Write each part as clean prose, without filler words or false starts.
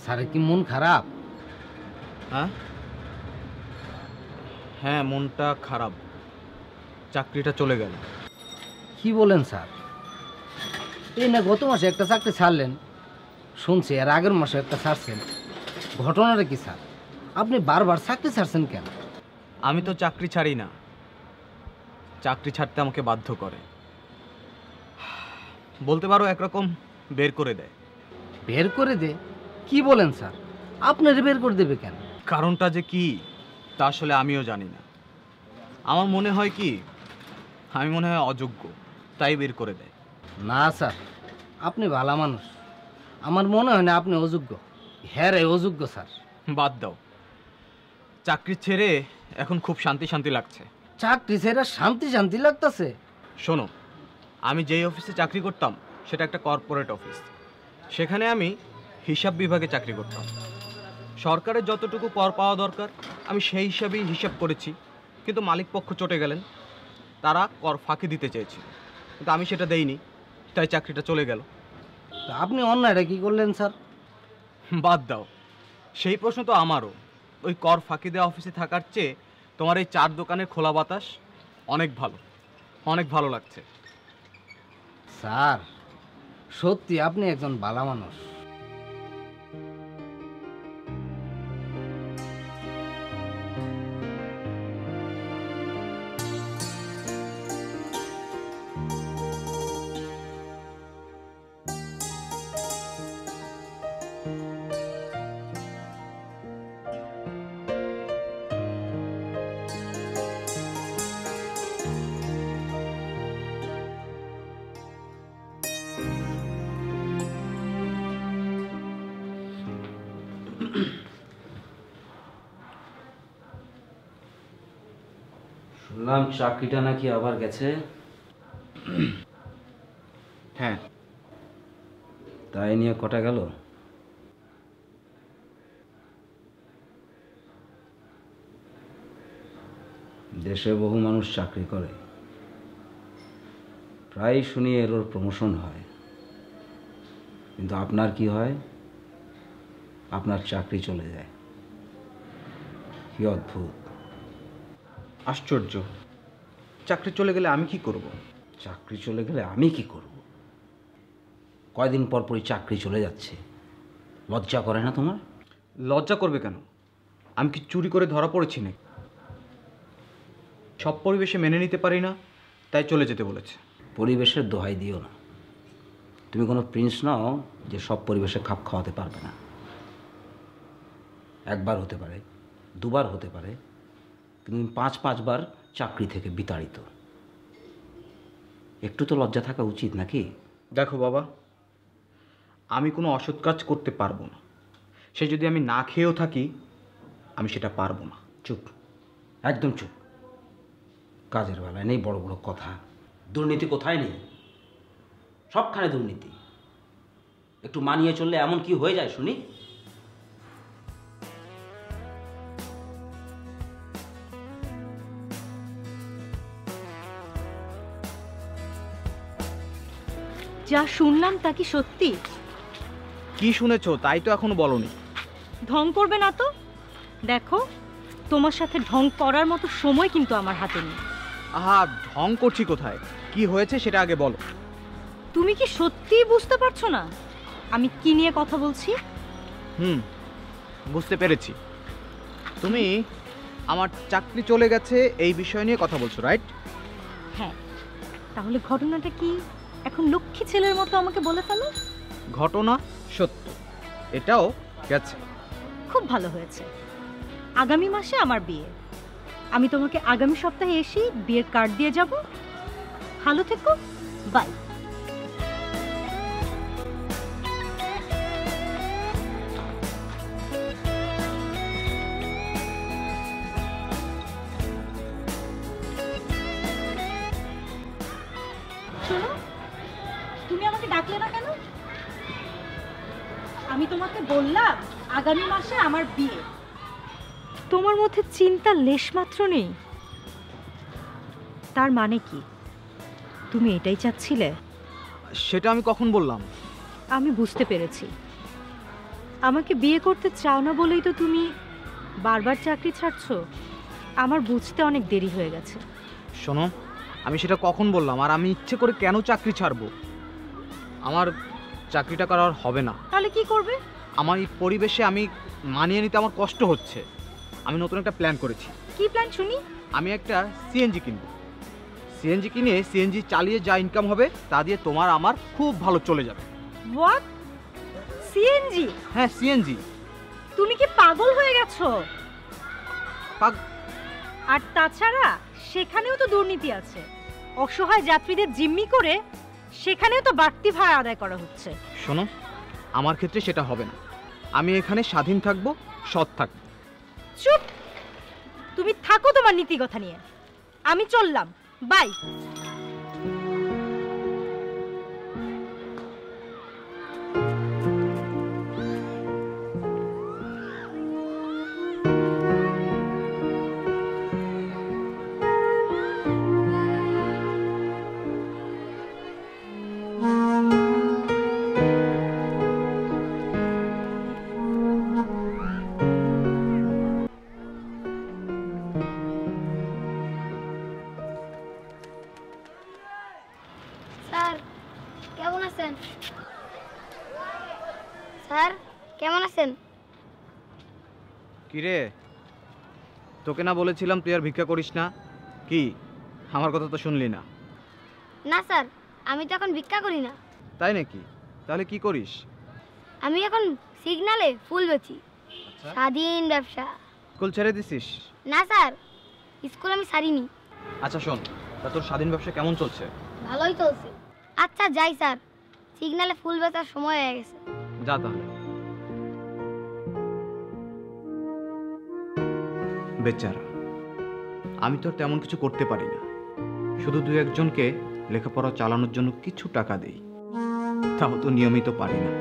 Sir কি মন খারাপ? হ্যাঁ হ্যাঁ, মনটা খারাপ। চাকরিটা চলে গেল। কি বলেন স্যার? এই না গত মাসে একটা চাকরি ছাড়লেন শুনছি, আর আগের মাসে একটা ছাড়ছেন। ঘটনাটা কি স্যার? আপনি বারবার চাকরি ছাড়ছেন কেন? আমি তো চাকরি ছাড়ি না, চাকরি ছাড়তে আমাকে বাধ্য করে। বলতে পারো একরকম বের করে দেয়। বের করে দে? কি বলেন স্যার? আপনার বের করে দেবে কেন? কারণটা যে কি তা আসলে আমিও জানি না। আমার মনে হয় কি, আমি মনে হয় অযোগ্য, তাই বের করে দেয়। না স্যার, আপনি ভালো মানুষ। আমার মনে হয় না আপনি অযোগ্য। হ্যাঁ রে, অযোগ্য স্যার। বাদ দাও, চাকরি ছেড়ে এখন খুব শান্তি শান্তি লাগছে। চাকরি ছেড়ে শান্তি শান্তি লাগতেছে? শোনো, আমি যেই অফিসে চাকরি করতাম সেটা একটা কর্পোরেট অফিস। সেখানে আমি হিসাব বিভাগে চাকরি করতাম। সরকারের যতটুকু কর পাওয়া দরকার আমি সেই হিসাবেই হিসাব করেছি, কিন্তু মালিক পক্ষ চটে গেলেন। তারা কর ফাঁকি দিতে চেয়েছিল, কিন্তু আমি সেটা দেইনি, তাই চাকরিটা চলে গেল। তা আপনি অন্যায়টা কি করলেন স্যার? বাদ দাও, সেই প্রশ্ন তো আমারও। ওই কর ফাঁকি দেওয়া অফিসে থাকার চেয়ে তোমার এই চার দোকানের খোলা বাতাস অনেক ভালো, অনেক ভালো লাগছে। স্যার সত্যি আপনি একজন ভালো মানুষ। শুনলাম চাকরিটা নাকি আবার গেছে? হ্যাঁ। তাই নিয়ে কটা গেল? দেশে বহু মানুষ চাকরি করে, প্রায় শুনি এর ওর প্রমোশন হয়, কিন্তু আপনার কি হয়? আপনার চাকরি চলে যায়। কি অদ্ভুত! আশ্চর্য, চাকরি চলে গেলে আমি কি করব? চাকরি চলে গেলে আমি কি করব? কয়দিন পর পরই চাকরি চলে যাচ্ছে, লজ্জা করে না তোমার? লজ্জা করবে কেন? আমি কি চুরি করে ধরা পড়েছি নাকি? সব পরিবেশে মেনে নিতে পারি না, তাই চলে যেতে বলেছে। পরিবেশের দোহাই দিও না। তুমি কোনো প্রিন্স নাও যে সব পরিবেশে খাপ খাওয়াতে পারবে না। একবার হতে পারে, দুবার হতে পারে, কিন্তু 5-5বার চাকরি থেকে বিতাড়িত। একটু তো লজ্জা থাকা উচিত নাকি? দেখো বাবা, আমি কোনো অসৎ কাজ করতে পারবো না। সে যদি আমি না খেয়েও থাকি, আমি সেটা পারবো না। চুপ, একদম চুপ। কাজের বেলায় নেই বড় বড় কথা। দুর্নীতি কোথায় নেই? সবখানে দুর্নীতি। একটু মানিয়ে চললে এমন কি হয়ে যায় শুনি? যা শুনলাম তা কি সত্যি? কি শুনেছো তাই তো এখনো বলনি। ঢং করবে না তো। দেখো, তোমার সাথে ঢং করার মতো সময় কিন্তু আমার হাতে নেই। আহা, ঢং করছি কোথায়? কি হয়েছে সেটা আগে বলো। তুমি কি সত্যিই বুঝতে পারছো না আমি কি নিয়ে কথা বলছি? বুঝতে পেরেছি। তুমি আমার চাকরি চলে গেছে এই বিষয় নিয়ে কথা বলছো, রাইট? হ্যাঁ, তাহলে ঘটনাটা কি এখন লক্ষ্মী ছেলের মতো আমাকে বলে ফেলো। ঘটনা সত্য, এটাও গেছে। খুব ভালো হয়েছে। আগামী মাসে আমার বিয়ে। আমি তোমাকে আগামী সপ্তাহে এসে বিয়ের কার্ড দিয়ে যাব। ভালো থেকো, বাই। শোনো, তুমি আমাকে ডাকলে না কেন? আমি তোমাকে বললাম আগামী মাসে আমার বিয়ে। তোমার মধ্যে চিন্তা লেশমাত্র নেই। তার মানে কি তুমি এটাই চাচ্ছিলে? সেটা আমি কখন বললাম? আমি বুঝতে পেরেছি। আমাকে বিয়ে করতে চাও না বলেই তো তুমি বারবার চাকরি ছাড়ছো। আমার বুঝতে অনেক দেরি হয়ে গেছে। শোনো, আমি সেটা কখন বললাম? আর আমি ইচ্ছে করে কেন চাকরি ছাড়বো? আমার চাকরিটা করার হবে না। তাহলে কি করবে? আমার এই পরিবেশে আমি মানিয়ে নিতে আমার কষ্ট হচ্ছে। আমি নতুন একটা প্ল্যান করেছি। কি প্ল্যান শুনি? আমি একটা সিএনজি কিনব। সিএনজি কিনে সিএনজি চালিয়ে যা ইনকাম হবে তা দিয়ে তোমার আমার খুব ভালো চলে যাবে। হোয়াট? সিএনজি? হ্যাঁ, সিএনজি। তুমি কি পাগল হয়ে গেছো? পাগ- আর তাছাড়া সেখানেও তো দুর্নীতি আছে। অসহায় যাত্রীদের জিম্মি করে সেখানেও তো বাড়তি ভাড়া আদায় করা হচ্ছে। শোনো, আমার ক্ষেত্রে সেটা হবে না। আমি এখানে স্বাধীন থাকবো, সৎ থাকবো। চুপ! তুমি থাকো তোমার নীতি কথা নিয়ে। আমি চললাম, বাই। স্যার কেমন আছেন? স্যার কেমন আছেন? কিরে, তোকে না বলেছিলাম তুই আর ভিক্ষা করিস না? কি, আমার কথা তো শুনলি না? না স্যার, আমি তো এখন ভিক্ষা করি না। তাই নাকি? তাহলে কি করিস? আমি এখন সিগনালে ফুল বেচি। আচ্ছা, স্বাধীন ব্যবসা। স্কুল ছেড়ে দিছিস? না স্যার, স্কুল আমি ছাড়িনি। আচ্ছা শোন, তা তোর স্বাধীন ব্যবসা কেমন চলছে? ভালোই চলছে। আচ্ছা যাই স্যার, সিগনালে ফুল বেচার সময় হয়ে গেছে। যা তাহলে। বেচারা, আমি তো আর তেমন কিছু করতে পারি না। শুধু দু একজনকে লেখাপড়া চালানোর জন্য কিছু টাকা দেই, তাও তো নিয়মিত পারি না।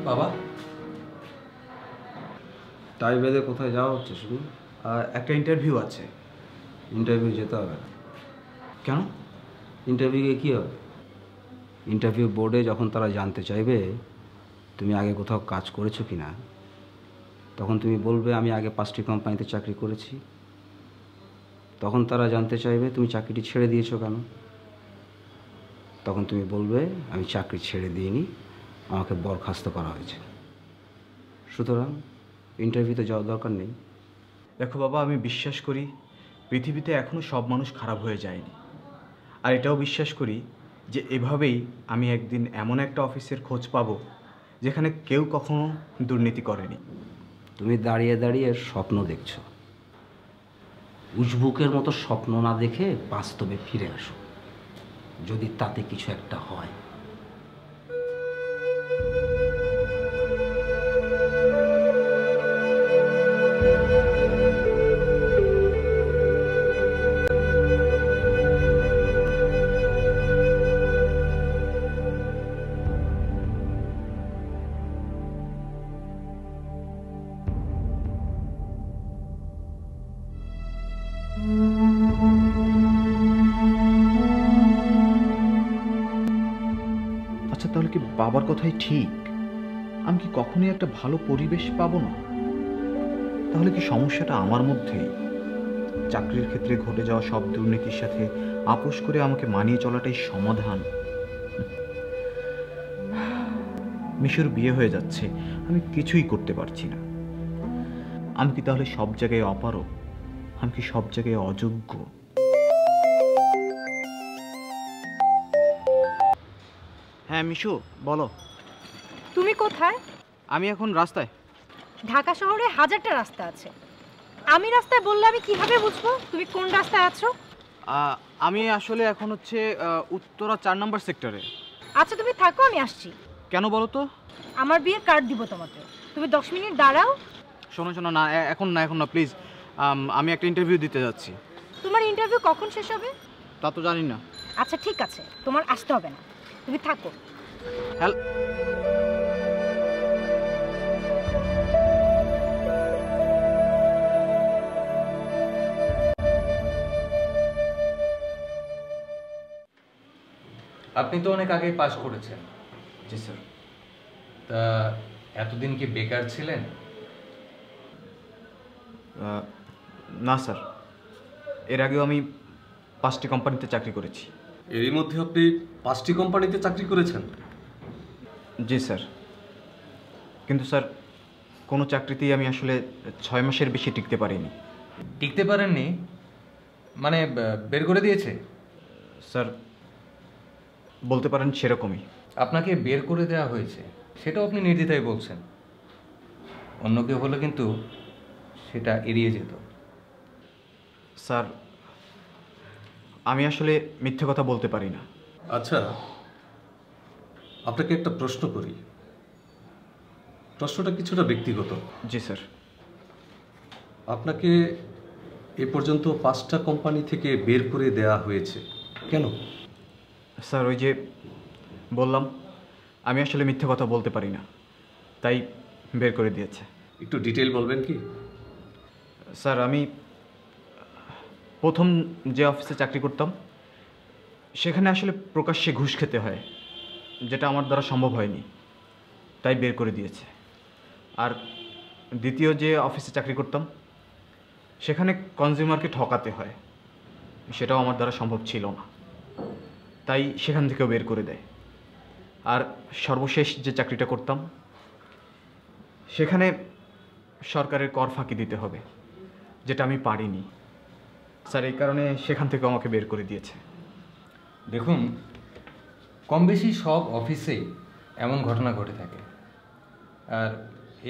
বাবা, টাই বেঁধে কোথায় যাওয়া হচ্ছে শুধু? একটা ইন্টারভিউ আছে। ইন্টারভিউ যেতে হবে না। কেন? ইন্টারভিউ গিয়ে কী হবে? ইন্টারভিউ বোর্ডে যখন তারা জানতে চাইবে তুমি আগে কোথাও কাজ করেছো কি না, তখন তুমি বলবে আমি আগে 5টি কোম্পানিতে চাকরি করেছি। তখন তারা জানতে চাইবে তুমি চাকরিটি ছেড়ে দিয়েছো কেন। তখন তুমি বলবে আমি চাকরি ছেড়ে দিইনি, আমাকে বরখাস্ত করা হয়েছে। সুতরাং ইন্টারভিউতে যাওয়ার দরকার নেই। দেখো বাবা, আমি বিশ্বাস করি পৃথিবীতে এখনও সব মানুষ খারাপ হয়ে যায়নি। আর এটাও বিশ্বাস করি যে এভাবেই আমি একদিন এমন একটা অফিসের খোঁজ পাবো যেখানে কেউ কখনো দুর্নীতি করেনি। তুমি দাঁড়িয়ে দাঁড়িয়ে স্বপ্ন দেখছো। উজবুকের মতো স্বপ্ন না দেখে বাস্তবে ফিরে আসো, যদি তাতে কিছু একটা হয়। আচ্ছা, তাহলে কি বাবার কথাই ঠিক? আমি কি কখনোই একটা ভালো পরিবেশ পাবো না? তাহলে কি সমস্যাটা আমার মধ্যেই? চাকরির ক্ষেত্রে ঘটে যাওয়া সব দুর্নীতির সাথে আপোষ করে আমাকে মানিয়ে চলাটাই সমাধান? মিশুর বিয়ে হয়ে যাচ্ছে, আমি কিছুই করতে পারছি না। আমি কি তাহলে সব জায়গায় অপারগ? আমি কি সব জায়গায় অযোগ্য? হ্যাঁ মিশু, বলো। তুমি কোথায়? আমি এখন রাস্তায়। ঢাকা শহরে হাজারটা রাস্তা আছে। আমি রাস্তায় বললে আমি কিভাবে বুঝবো তুমি কোন রাস্তায় আছো? আমি আসলে এখন হচ্ছে উত্তরা 4 নম্বর সেক্টরে। আচ্ছা তুমি থাকো, আমি আসছি। কেন বলো তো? আমার বিয়ের কার্ড দিব তোমাকে, তুমি 10 মিনিট দাঁড়াও। শোনো শোনো, না এখন না, এখন না প্লিজ। আমি একটা ইন্টারভিউ দিতে যাচ্ছি। তোমার ইন্টারভিউ কখন শেষ হবে? তা তো জানি না। আচ্ছা ঠিক আছে, তোমার আসতে হবে না, তুমি থাকো। হ্যালো, আপনি তো অনেক আগে পাস করেছেন। জি স্যার। তা এতদিন কি বেকার ছিলেন? না স্যার, এর আগেও আমি 5টি কোম্পানিতে চাকরি করেছি। এরই মধ্যে আপনি 5টি কোম্পানিতে চাকরি করেছেন? জি স্যার, কিন্তু স্যার কোনো চাকরিতেই আমি আসলে 6 মাসের বেশি টিকতে পারিনি। টিকতে পারেননি মানে বের করে দিয়েছে? স্যার বলতে পারেন সেরকমই। আপনাকে বের করে দেওয়া হয়েছে সেটাও আপনি নির্দ্বিধায় বলছেন। অন্য কেউ হলে কিন্তু সেটা এড়িয়ে যেত। স্যার আমি আসলে মিথ্যে কথা বলতে পারি না। আচ্ছা, আপনাকে একটা প্রশ্ন করি। প্রশ্নটা কিছুটা ব্যক্তিগত। জি স্যার। আপনাকে এ পর্যন্ত 5টা কোম্পানি থেকে বের করে দেওয়া হয়েছে কেন? স্যার ওই যে বললাম, আমি আসলে মিথ্যে কথা বলতে পারি না, তাই বের করে দিয়েছে। একটু ডিটেল বলবেন কি? স্যার আমি প্রথম যে অফিসে চাকরি করতাম সেখানে আসলে প্রকাশ্যে ঘুষ খেতে হয়, যেটা আমার দ্বারা সম্ভব হয়নি, তাই বের করে দিয়েছে। আর দ্বিতীয় যে অফিসে চাকরি করতাম সেখানে কনজিউমারকে ঠকাতে হয়, সেটাও আমার দ্বারা সম্ভব ছিল না, তাই সেখান থেকেও বের করে দেয়। আর সর্বশেষ যে চাকরিটা করতাম সেখানে সরকারের কর ফাঁকি দিতে হবে, যেটা আমি পারিনি স্যার, এই কারণে সেখান থেকে আমাকে বের করে দিয়েছে। দেখুন, কম বেশি সব অফিসেই এমন ঘটনা ঘটে থাকে, আর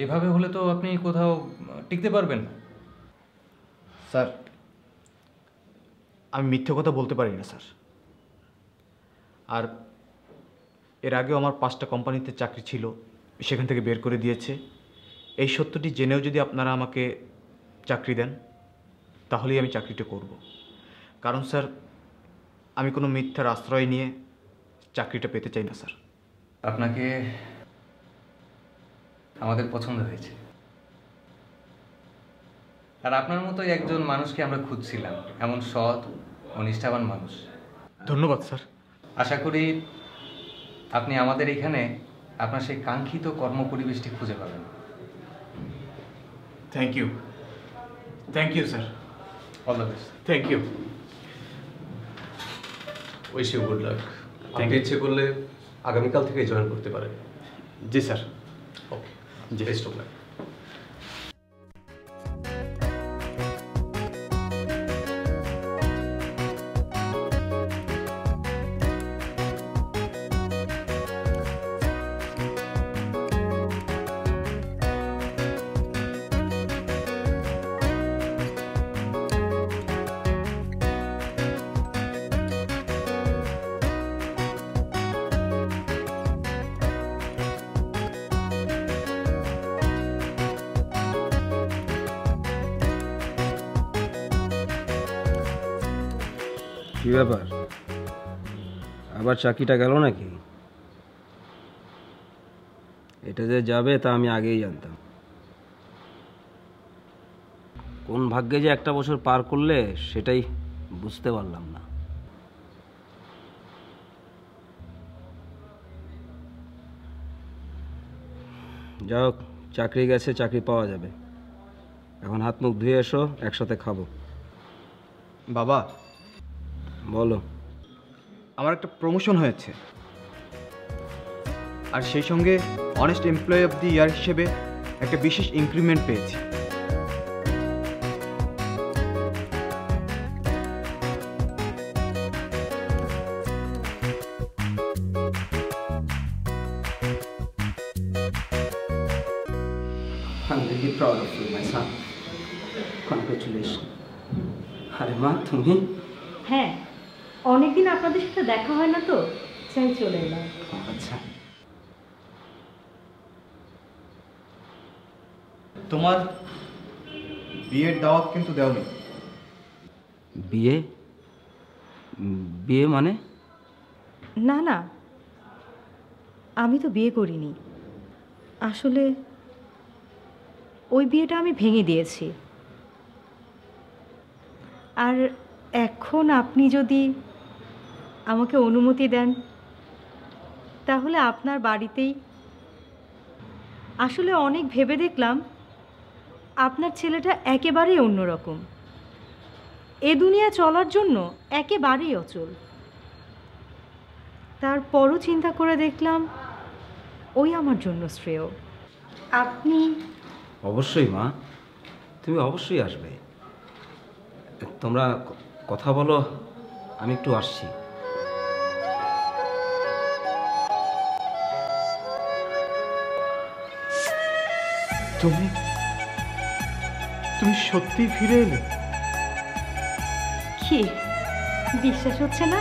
এভাবে হলে তো আপনি কোথাও টিকতে পারবেন না। স্যার আমি মিথ্যে কথা বলতে পারি না স্যার। আর এর আগেও আমার 5টা কোম্পানিতে চাকরি ছিল, সেখান থেকে বের করে দিয়েছে। এই সত্যটি জেনেও যদি আপনারা আমাকে চাকরি দেন তাহলেই আমি চাকরিটা করব। কারণ স্যার আমি কোনো মিথ্যার আশ্রয় নিয়ে চাকরিটা পেতে চাই না স্যার। আপনাকে আমাদের পছন্দ হয়েছে, আর আপনার মতোই একজন মানুষকে আমরা খুঁজছিলাম, এমন সৎ ও নিষ্ঠাবান মানুষ। ধন্যবাদ স্যার। আশা করি আপনি আমাদের এখানে আপনার সেই কাঙ্ক্ষিত কর্মপরিবেশটি খুঁজে পাবেন। Thank you sir. All the best. Thank you. Wish you good luck. আপনি ইচ্ছে করলে আগামীকাল থেকে জয়েন করতে পারেন। জি sir. Okay, best of luck. কি ব্যাপার, আবার চাকরিটা গেল নাকি? এটা যে যাবে তা আমি আগেই জানতাম। কোন ভাগ্যে যে একটা বছর পার করলে সেটাই বুঝতে পারলাম না। যাই হোক, চাকরি গেছে, চাকরি পাওয়া যাবে। এখন হাত মুখ ধুয়ে এসো, একসাথে খাবো। বাবা বলো। আমার একটা প্রমোশন হয়েছে, আর সেই সঙ্গে অনেস্ট এমপ্লয়ি অফ দি ইয়ার হিসেবে একটা বিশেষ ইনক্রিমেন্ট পেয়েছি। I'm really proud of you, my son. Congratulations. আরে মা, তুমি? হ্যাঁ, অনেকদিন আপনাদের সাথে দেখা হয় না তো, চাই চলে এলাম। আচ্ছা, তোমার বিয়ের দাওয়াত কিন্তু দেওনি। বিয়ে? বিয়ে মানে? না না, আমি তো বিয়ে করিনি। আসলে ওই বিয়েটা আমি ভেঙে দিয়েছি। আর এখন আপনি যদি আমাকে অনুমতি দেন তাহলে আপনার বাড়িতেই। আসলে অনেক ভেবে দেখলাম আপনার ছেলেটা একেবারেই অন্যরকম, এ দুনিয়া চলার জন্য একেবারেই অচল। তারপরও চিন্তা করে দেখলাম ওই আমার জন্য শ্রেয়। আপনি? অবশ্যই মা, তুমি অবশ্যই আসবে। তোমরা কথা বলো, আমি একটু আসছি। তুমি তুমি সত্যি ফিরে এলে? কি বিশ্বাস হচ্ছে না?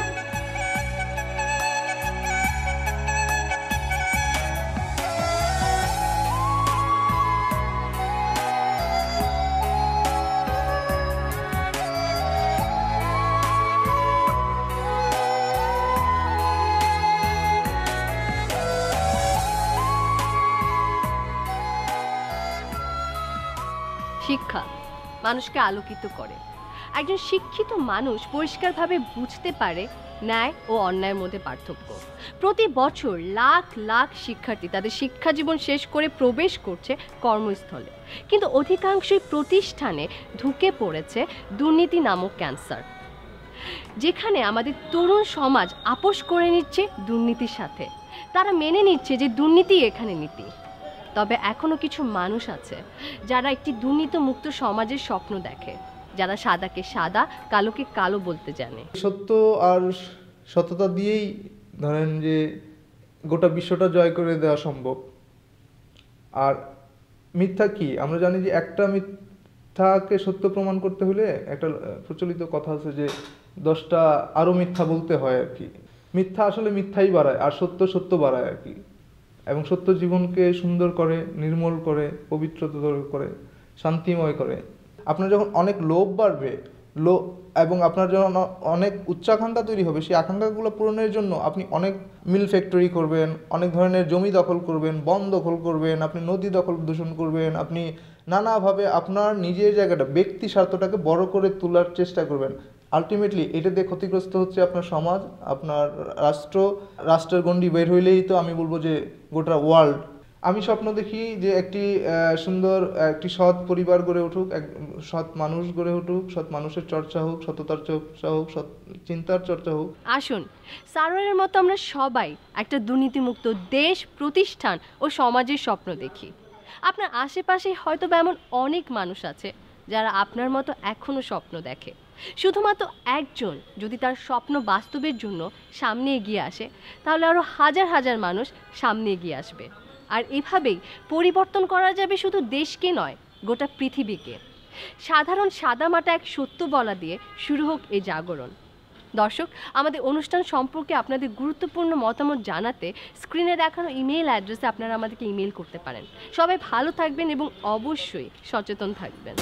শিক্ষা মানুষকে আলোকিত করে। একজন শিক্ষিত মানুষ পরিষ্কারভাবে বুঝতে পারে ন্যায় ও অন্যায়ের মধ্যে পার্থক্য। প্রতি বছর লাখ লাখ শিক্ষার্থী তাদের শিক্ষা জীবন শেষ করে প্রবেশ করছে কর্মস্থলে, কিন্তু অধিকাংশই প্রতিষ্ঠানে ঢুকে পড়েছে দুর্নীতি নামক ক্যান্সার, যেখানে আমাদের তরুণ সমাজ আপোষ করে নিচ্ছে দুর্নীতির সাথে। তারা মেনে নিচ্ছে যে দুর্নীতি এখানে নীতি। তবে এখনো কিছু মানুষ আছে যারা একটি দুর্নীতিমুক্ত সমাজের স্বপ্ন দেখে, যারা সাদাকে সাদা কালোকে কালো বলতে জানে। সত্য আর সততা দিয়েই ধরেন যে গোটা বিশ্বটা জয় করে দেওয়া সম্ভব। আর মিথ্যা কি, আমরা জানি যে একটা মিথ্যাকে সত্য প্রমাণ করতে হলে একটা প্রচলিত কথা আছে যে 10টা আরও মিথ্যা বলতে হয় আর কি। মিথ্যা আসলে মিথ্যাই বাড়ায়, আর সত্য সত্য বাড়ায় আর কি। এবং সত্য জীবনকে সুন্দর করে, নির্মল করে, পবিত্রতর করে, শান্তিময় করে। আপনার যখন অনেক লোভ বাড়বে, এবং আপনার যখন অনেক উচ্চাকাঙ্ক্ষা তৈরি হবে, সেই আকাঙ্ক্ষাগুলো পূরণের জন্য আপনি অনেক মিল ফ্যাক্টরি করবেন, অনেক ধরনের জমি দখল করবেন, বন দখল করবেন, আপনি নদী দখল দূষণ করবেন, আপনি নানাভাবে আপনার নিজের জায়গাটা, ব্যক্তি স্বার্থটাকে বড় করে তোলার চেষ্টা করবেন। আলটিমেটলি এটা দিয়ে ক্ষতিগ্রস্ত হচ্ছে আপনার সমাজ, আপনার রাষ্ট্রের গণ্ডি বের হইলেই তো আমি বলবো যে গোটা ওয়ার্ল্ড। আমি স্বপ্ন দেখি যে একটি সুন্দর একটি সৎ পরিবার গড়ে উঠুক, সৎ মানুষ গড়ে উঠুক, সৎ মানুষের চর্চা হোক, সততার চর্চা হোক, সৎ চিন্তার চর্চা হোক। আসুন সারোয়ারের মতো আমরা সবাই একটা দুর্নীতিমুক্ত দেশ, প্রতিষ্ঠান ও সমাজের স্বপ্ন দেখি। আপনার আশেপাশে হয়তো এমন অনেক মানুষ আছে যারা আপনার মতো এখনো স্বপ্ন দেখে। শুধুমাত্র একজন যদি তার স্বপ্ন বাস্তবের জন্য সামনে এগিয়ে আসে, তাহলে আরও হাজার হাজার মানুষ সামনে এগিয়ে আসবে। আর এভাবেই পরিবর্তন করা যাবে শুধু দেশকে নয়, গোটা পৃথিবীকে। সাধারণ সাদামাটা এক সত্য বলা দিয়ে শুরু হোক এই জাগরণ। দর্শক, আমাদের অনুষ্ঠান সম্পর্কে আপনাদের গুরুত্বপূর্ণ মতামত জানাতে স্ক্রিনে দেখানো ইমেল অ্যাড্রেসে আপনারা আমাদেরকে ইমেল করতে পারেন। সবাই ভালো থাকবেন এবং অবশ্যই সচেতন থাকবেন।